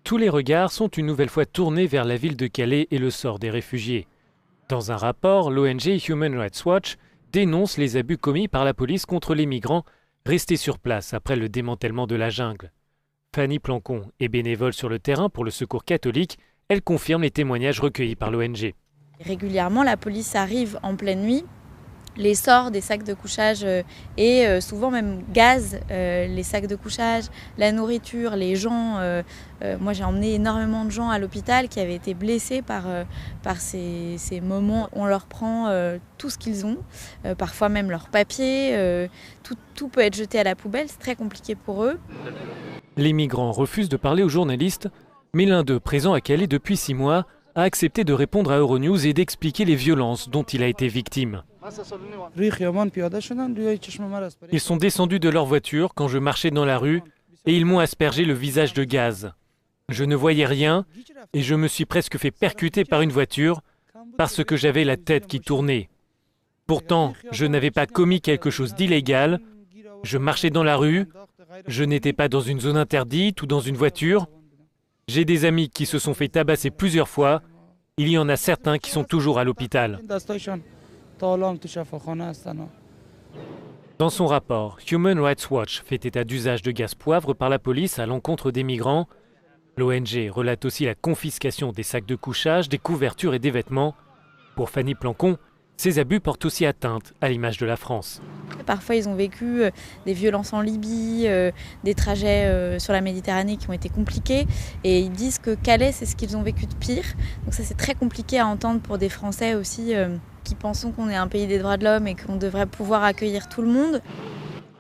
Tous les regards sont une nouvelle fois tournés vers la ville de Calais et le sort des réfugiés. Dans un rapport, l'ONG Human Rights Watch dénonce les abus commis par la police contre les migrants restés sur place après le démantèlement de la jungle. Fanny Plancon est bénévole sur le terrain pour le Secours catholique. Elle confirme les témoignages recueillis par l'ONG. Régulièrement, la police arrive en pleine nuit, les sort des sacs de couchage et souvent même gaz les sacs de couchage, la nourriture, les gens. Moi j'ai emmené énormément de gens à l'hôpital qui avaient été blessés par ces moments. On leur prend tout ce qu'ils ont, parfois même leurs papiers, tout peut être jeté à la poubelle, c'est très compliqué pour eux. Les migrants refusent de parler aux journalistes, mais l'un d'eux, présent à Calais depuis 6 mois, a accepté de répondre à Euronews et d'expliquer les violences dont il a été victime. Ils sont descendus de leur voiture quand je marchais dans la rue et ils m'ont aspergé le visage de gaz. Je ne voyais rien et je me suis presque fait percuter par une voiture parce que j'avais la tête qui tournait. Pourtant, je n'avais pas commis quelque chose d'illégal. Je marchais dans la rue, je n'étais pas dans une zone interdite ou dans une voiture. J'ai des amis qui se sont fait tabasser plusieurs fois. Il y en a certains qui sont toujours à l'hôpital. Dans son rapport, Human Rights Watch fait état d'usage de gaz poivre par la police à l'encontre des migrants. L'ONG relate aussi la confiscation des sacs de couchage, des couvertures et des vêtements. Pour Fanny Plancon, ces abus portent aussi atteinte à l'image de la France. Parfois, ils ont vécu des violences en Libye, des trajets sur la Méditerranée qui ont été compliqués. Et ils disent que Calais, c'est ce qu'ils ont vécu de pire. Donc ça, c'est très compliqué à entendre pour des Français aussi qui pensons qu'on est un pays des droits de l'homme et qu'on devrait pouvoir accueillir tout le monde.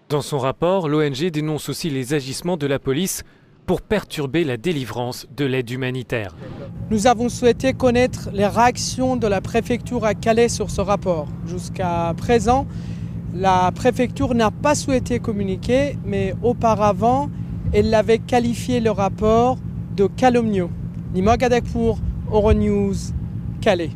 Dans son rapport, l'ONG dénonce aussi les agissements de la police pour perturber la délivrance de l'aide humanitaire. Nous avons souhaité connaître les réactions de la préfecture à Calais sur ce rapport. Jusqu'à présent, la préfecture n'a pas souhaité communiquer, mais auparavant, elle avait qualifié le rapport de calomnieux. Nima Gadek pour Euronews, Calais.